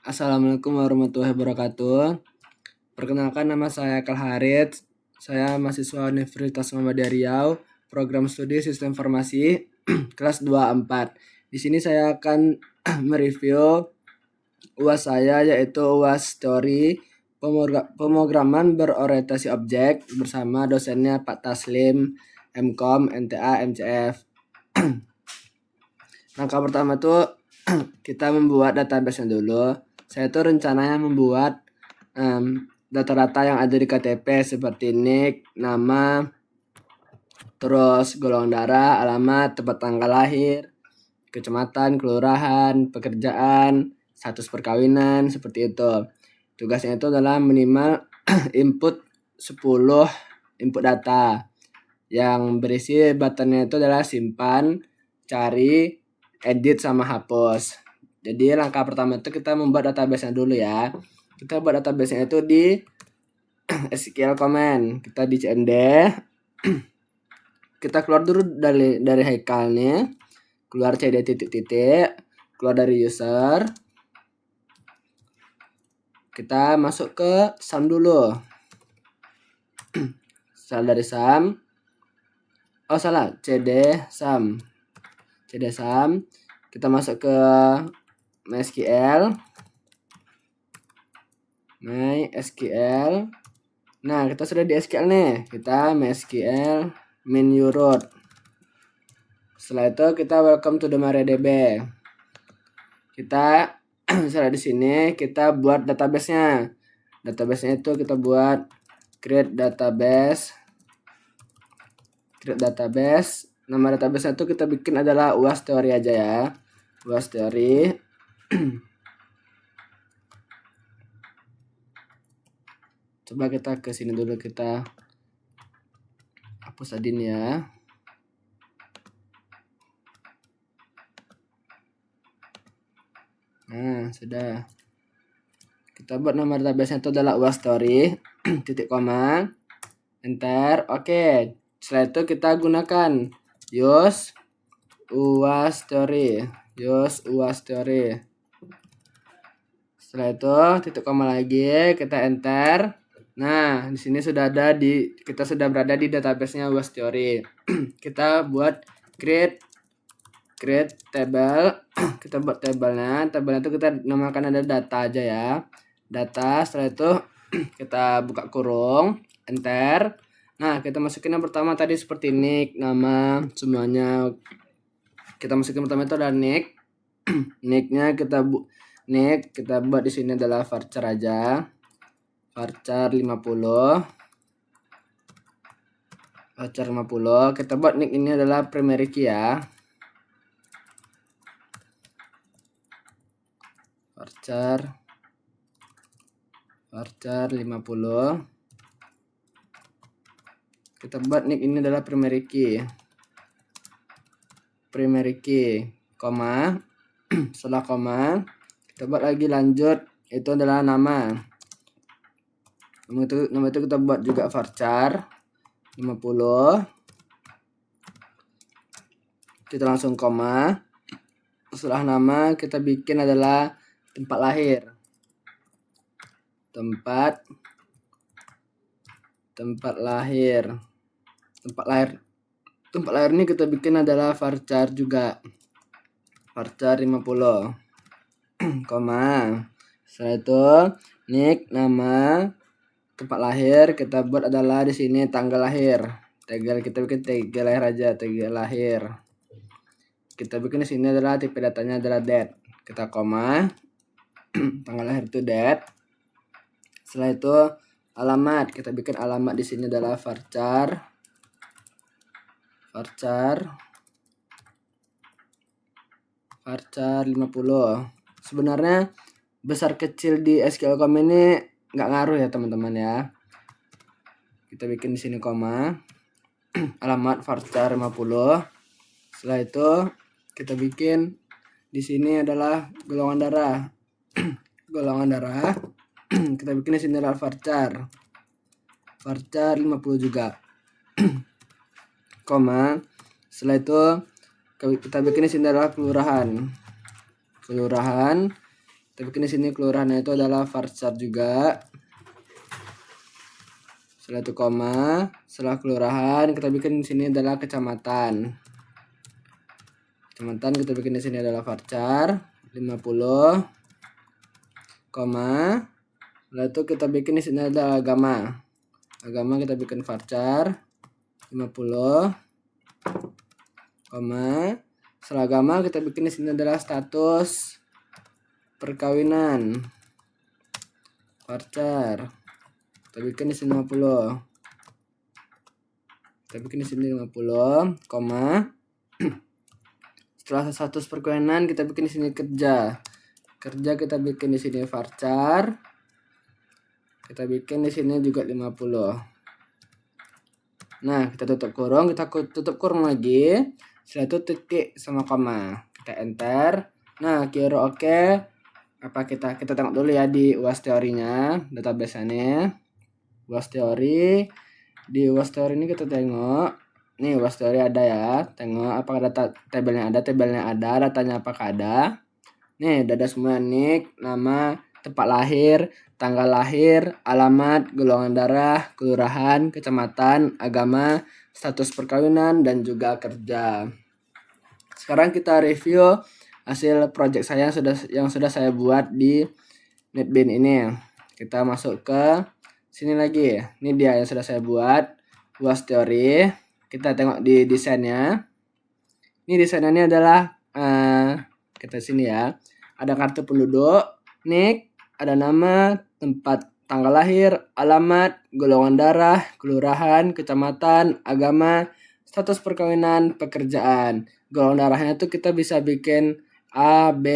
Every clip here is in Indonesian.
Assalamualaikum warahmatullahi wabarakatuh. Perkenalkan, nama saya Akal Harits. Saya mahasiswa Universitas Muhammadiyah Riau, program studi Sistem Informasi kelas 24. Di sini saya akan mereview UAS saya, yaitu UAS Teori Pemrograman Berorientasi Objek bersama dosennya Pak Taslim, MKom, NTA, MCF. Langkah pertama tuh kita membuat database-nya dulu. Saya tuh rencananya membuat data-data yang ada di KTP seperti NIK, nama, terus golongan darah, alamat, tempat tanggal lahir, kecamatan, kelurahan, pekerjaan, status perkawinan, seperti itu. Tugasnya itu adalah minimal input 10 input data yang berisi buttonnya itu adalah simpan, cari, edit, sama hapus. Jadi langkah pertama itu kita membuat database-nya dulu ya. Kita buat database-nya itu di SQL command. Kita di cmd. Kita keluar dulu dari haikalnya. Keluar cd titik-titik. Keluar dari user. Kita masuk ke sum dulu. Setelah dari sum. Oh salah, cd sum. cd sum. Kita masuk ke MySQL. Nah, kita sudah di SQL nih. Kita MySQL menu root. Setelah itu kita welcome to the MariaDB. Kita setelah di sini kita buat database-nya. Database-nya itu kita buat create database. Nama database-nya itu kita bikin adalah UAS Teori aja ya. UAS Teori. Coba kita ke sini dulu, kita hapus adin ya. Nah, sudah. Kita buat nama database itu adalah UAS Story, titik koma, enter, oke. Setelah itu kita gunakan use UAS Story. Setelah itu titik koma lagi, kita enter. Nah, di sini kita sudah berada di database-nya UAS Theory. Kita buat create table. Kita buat tabelnya itu kita namakan ada data aja ya. Data, setelah itu kita buka kurung, enter. Nah, kita masukin yang pertama tadi seperti nick, nama, semuanya. Kita masukin pertama itu ada nick. Nicknya kita buat di sini adalah varchar aja. Varchar 50. Kita buat nick ini adalah primary key ya. Varchar 50. Kita buat nick ini adalah primary key, koma. Setelah koma, kita buat lagi lanjut, itu adalah nama. Nama itu kita buat juga varchar 50. Kita langsung koma. Setelah nama kita bikin adalah tempat lahir. Tempat lahir ini kita bikin adalah varchar juga. Varchar 50. Koma. Setelah itu nick, nama, tempat lahir kita buat adalah di sini tanggal lahir. Kita bikin tanggal lahir aja, tanggal lahir. Kita bikin di sini adalah tipe datanya adalah date. Kita koma. Tanggal lahir itu date. Setelah itu alamat, kita bikin alamat di sini adalah varchar 50. Sebenarnya besar kecil di SQL com ini nggak ngaruh ya teman-teman ya. Kita bikin di sini koma. Alamat varchar 50. Setelah itu kita bikin di sini adalah golongan darah. Kita bikin di sini adalah varchar 50 juga. Koma. Setelah itu kita bikin di sini adalah kelurahan. Kita bikin di sini kelurahannya itu adalah Varcar juga. Setelah itu koma, setelah kelurahan kita bikin di sini adalah kecamatan. Kecamatan kita bikin di sini adalah Varcar 50, koma. Setelah itu kita bikin di sini adalah agama. Agama kita bikin Varcar 50, koma. Setelah agama kita bikin di sini adalah status perkawinan. Varcar. Kita bikin di sini 50. Kita bikin di sini 50, koma. Setelah status perkawinan kita bikin di sini kerja. Kerja kita bikin di sini Varcar. Kita bikin di sini juga 50. Nah, kita tutup kurung, kita tutup kurung lagi. Setelah itu titik sama koma. Kita enter. Nah, kira oke. Apa kita tengok dulu ya di UAS teorinya, database-nya. UAS teori. Di UAS teori ini kita tengok. Nih UAS teori ada ya. Tengok apakah data tabelnya ada, datanya apakah ada. Nih, udah ada semua, nik, nama, tempat lahir, tanggal lahir, alamat, golongan darah, kelurahan, kecamatan, agama, status perkawinan, dan juga kerja. Sekarang kita review hasil project saya yang sudah saya buat di NetBeans ini. Kita masuk ke sini lagi. Ini dia yang sudah saya buat, UAS teori. Kita tengok di desainnya. Ini desainnya ini adalah kita sini ya. Ada kartu penduduk, nik, ada nama, tempat tanggal lahir, alamat, golongan darah, kelurahan, kecamatan, agama, status perkawinan, pekerjaan. Golongan darahnya tuh kita bisa bikin A, B,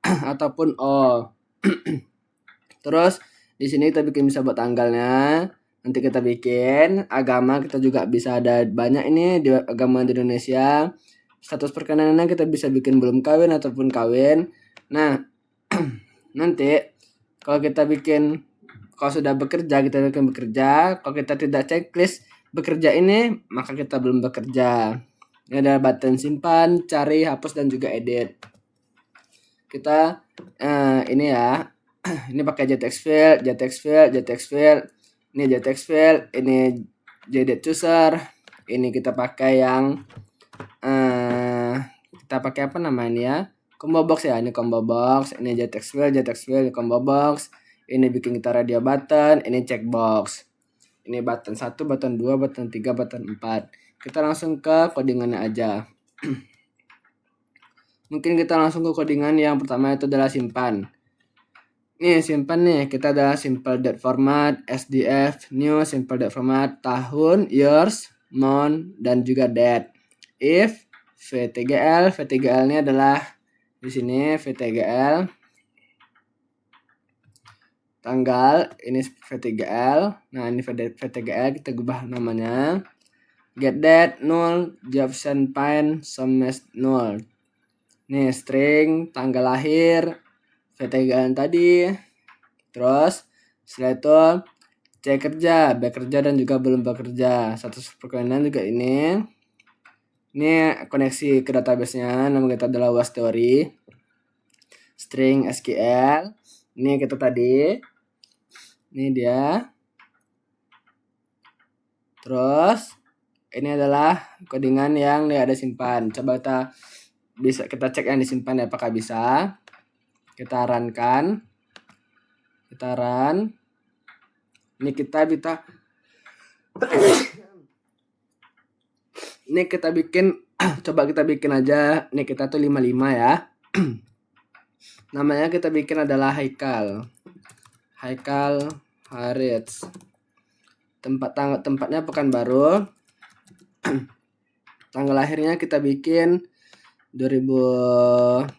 ataupun O. Terus di sini kita bisa buat tanggalnya. Nanti kita bikin agama, kita juga bisa ada banyak ini di agama di Indonesia. Status perkawinannya kita bisa bikin belum kawin ataupun kawin. Nah, nanti kalau kita bikin, kalau sudah bekerja kita bikin bekerja. Kalau kita tidak checklist bekerja ini, maka kita belum bekerja. Ini ada button simpan, cari, hapus, dan juga edit. Kita ini ya, ini pakai JTX field. Ini JTX field, ini JDate chooser. Ini kita pakai yang kita pakai apa namanya ya? Combo box ya, ini combo box. Ini JTX field, ini combo box. Ini bikin kita radio button, ini checkbox. Ini button 1, button 2, button 3, button 4. Kita langsung ke codingannya aja. Mungkin kita langsung ke codingan yang pertama itu adalah simpan. Nih simpan nih, kita ada simple date format, SDF, new simple date format, tahun, years, month, dan juga date. If VTGL ini adalah di sini VTGL tanggal, ini VTGL. Nah, ini VTGL kita ubah namanya. Get date null, Jefferson Pine Sommes null. Nih string tanggal lahir VTGL tadi. Terus setelah itu C kerja, B kerja, dan juga belum bekerja. Status perkawinan juga ini. Ini koneksi ke database-nya, nama kita adalah UAS teori. String SQL. Ini kita tadi. Ini dia. Terus ini adalah codingan yang dia ada simpan. Coba kita cek yang disimpan ya, apakah bisa. Kita run-kan. Kita run. Ini kita ini kita bikin, coba kita bikin aja. Ini kita tuh 55 ya. Namanya kita bikin adalah Haikal Harits. Tempatnya Pekanbaru. Tanggal lahirnya kita bikin 2006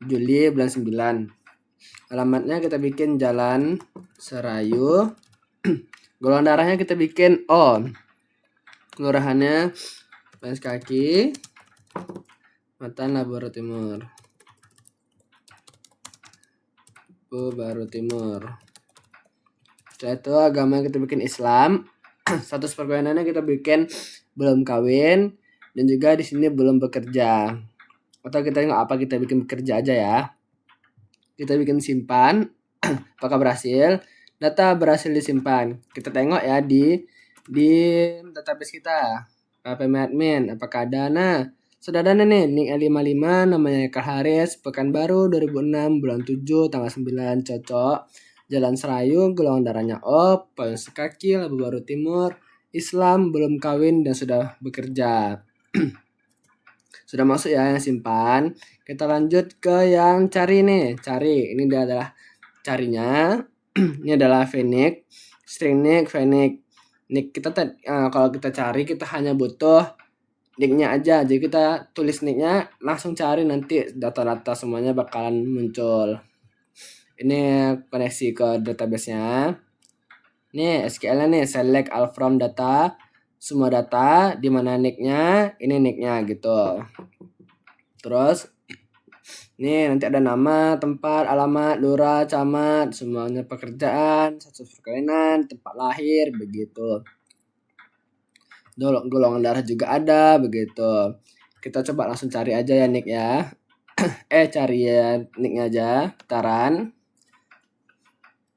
Juli bulan 9. Alamatnya kita bikin Jalan Serayu. Golongan darahnya kita bikin O. Kelurahannya Pens Kaki, Matan Baru Timur. Setelah itu agama kita bikin Islam. Status perkawinannya kita bikin belum kawin, dan juga di sini belum bekerja. atau kita nggak apa, kita bikin bekerja aja ya. Kita bikin simpan, apakah berhasil? Data berhasil disimpan. Kita tengok ya di database kita. PMadmin, apakah ada? Nah, sudah ada nih, nick 55, namanya Eka Haris, Pekanbaru 2006, bulan 7, tanggal 9, cocok. Jalan Serayu, golongan darahnya O, payung sekaki, Labu Baru Timur, Islam, belum kawin dan sudah bekerja. Sudah masuk ya yang simpan. Kita lanjut ke yang cari nih. Cari, ini dia adalah carinya. Ini adalah Phoenix, string nick, Phoenix. Nick kita kalau kita cari kita hanya butuh nicknya aja. Jadi kita tulis nicknya, langsung cari, nanti data-data semuanya bakalan muncul. Ini koneksi ke database-nya. Nih SQL-nya nih, select all from data, semua data, di mana nicknya, ini nicknya gitu. Terus nih nanti ada nama, tempat, alamat, lurah, camat, semuanya pekerjaan, status perkawinan, tempat lahir, begitu. Golongan darah juga ada, begitu. Kita coba langsung cari aja ya nick ya. Cari ya nicknya aja, putaran.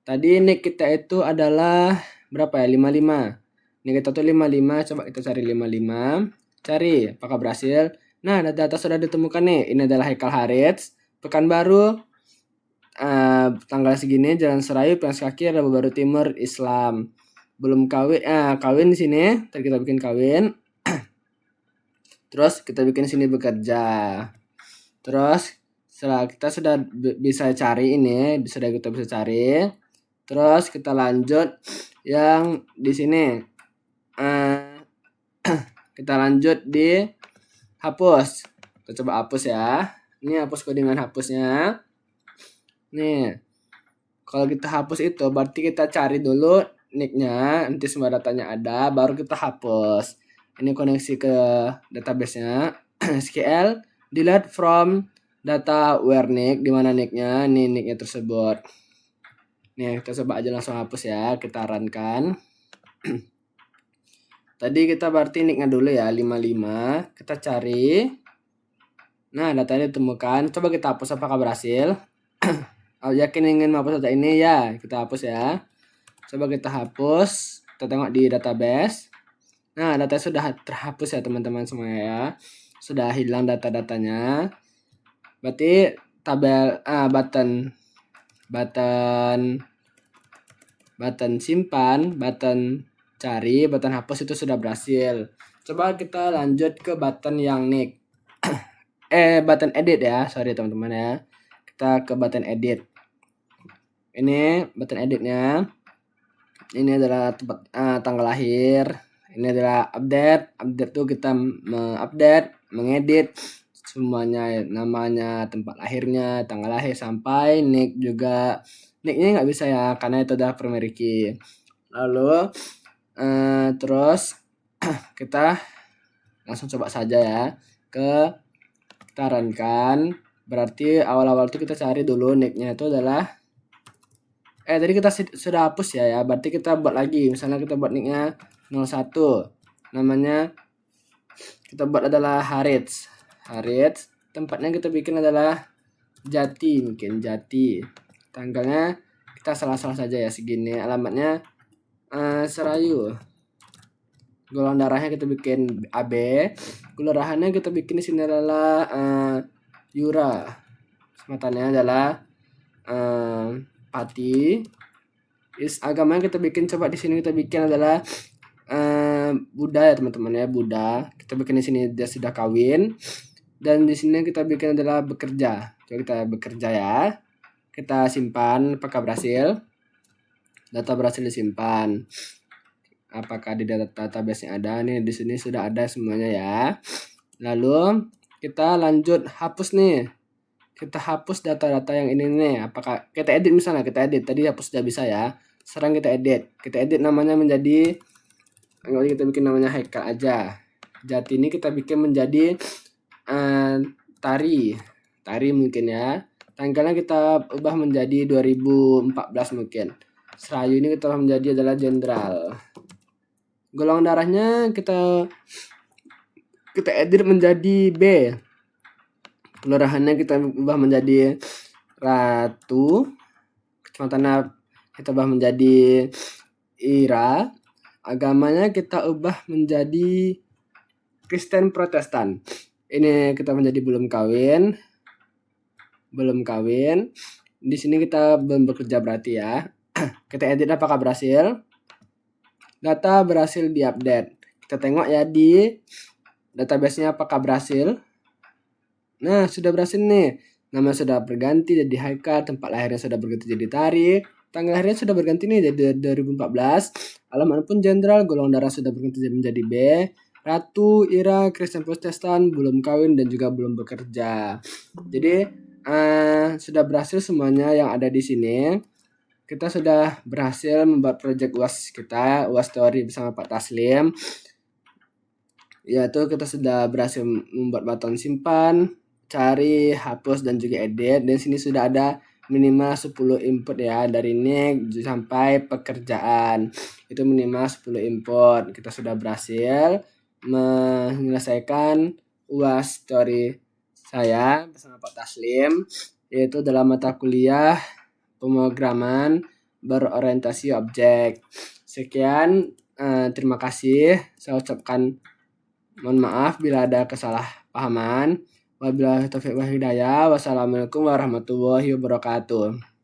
Tadi nick kita itu adalah berapa ya? 55. Nick kita tuh 55, coba kita cari 55. Cari, apakah berhasil? Nah, data sudah ditemukan nih. Ini adalah Haikal Harits, Pekanbaru, tanggal segini, Jalan Serayu, Payung Kaki, Labu Baru Timur, Islam. Belum kawin, kawin di sini. Tadi kita bikin kawin. Terus kita bikin sini bekerja. Terus setelah kita sudah bisa cari ini, sudah kita bisa cari. Terus kita lanjut yang di sini. Kita lanjut di hapus. Kita coba hapus ya. Ini hapus codingan hapusnya. Nih. Kalau kita hapus itu berarti kita cari dulu nicknya, nanti semua datanya ada, baru kita hapus. Ini koneksi ke database-nya. SQL delete from data where nick, di mana nicknya, ini nicknya tersebut. Nih, kita coba aja langsung hapus ya, kita run-kan. Tadi kita berarti nicknya dulu ya, 55. Kita cari. Nah, datanya ditemukan. Coba kita hapus, apakah berhasil? Yakin ingin menghapus data ini? Ya, kita hapus ya. Coba kita hapus. Kita tengok di database. Nah, data sudah terhapus ya teman-teman semuanya ya. Sudah hilang data-datanya. Berarti tabel button simpan, button cari, button hapus itu sudah berhasil. Coba kita lanjut ke button yang nick. Button edit ya, sorry teman-teman ya. Kita ke button edit. Ini button editnya. Ini adalah tempat tanggal lahir. Ini adalah update. Update tuh kita mengupdate, mengedit semuanya, namanya, tempat lahirnya, tanggal lahir, sampai nick juga. Nicknya nggak bisa ya, karena itu udah primary key. Lalu terus kita langsung coba saja ya kita run-kan. Berarti awal-awal itu kita cari dulu nicknya itu adalah tadi kita sudah hapus ya. Berarti kita buat lagi. Misalnya kita buat nicknya 01. Namanya kita buat adalah Harits. Tempatnya kita bikin adalah Jati, mungkin Jati. Tanggalnya kita salah-salah saja ya, segini. Alamatnya Serayu. Golongan darahnya kita bikin AB. Kelurahannya kita bikin di sini adalah Yura. Sematanya adalah Pati. Agamanya kita bikin, coba di sini kita bikin adalah Buddha ya teman-teman ya, Buddha. Kita bikin di sini dia sudah kawin. Dan di sini kita bikin adalah bekerja. Coba kita bekerja ya. Kita simpan, apakah berhasil? Data berhasil disimpan. Apakah di database-nya ada? Nih di sini sudah ada semuanya ya. Lalu kita lanjut hapus nih. Kita hapus data-data yang ini nih. Apakah kita edit, misalnya kita edit, tadi hapus sudah bisa ya. Sekarang kita edit. Kita edit namanya menjadi, kita bikin namanya Haikal aja. Jati ini kita bikin menjadi Tari mungkin ya. Tanggalnya kita ubah menjadi 2014 mungkin. Serayu ini kita ubah menjadi adalah Jenderal. Golongan darahnya kita edit menjadi B. kelurahannya kita ubah menjadi Ratu, kecamatannya kita ubah menjadi Ira, agamanya kita ubah menjadi Kristen Protestan. Ini kita menjadi belum kawin. Di sini kita belum bekerja berarti ya. Kita edit apakah berhasil. Data berhasil diupdate. Kita tengok ya di database-nya apakah berhasil. Nah, sudah berhasil nih. Nama sudah berganti jadi Haikal, tempat lahirnya sudah berganti jadi Tari, tanggal lahirnya sudah berganti nih jadi 2014, alamat pun jenderal, golongan darah sudah berganti menjadi B, Ratu, Ira, Kristen Protestan, belum kawin dan juga belum bekerja. Jadi sudah berhasil semuanya yang ada di sini. Kita sudah berhasil membuat project UAS kita, UAS Story bersama Pak Taslim. Yaitu kita sudah berhasil membuat button simpan, cari, hapus, dan juga edit. Dan sini sudah ada minimal 10 input ya, dari nick sampai pekerjaan. Itu minimal 10 input. Kita sudah berhasil menyelesaikan UAS Story saya bersama Pak Taslim, yaitu dalam mata kuliah pemrograman berorientasi objek. Sekian, terima kasih. Saya ucapkan mohon maaf bila ada kesalahpahaman. Wabillahi taufiq wal hidayah. Wassalamualaikum warahmatullahi wabarakatuh.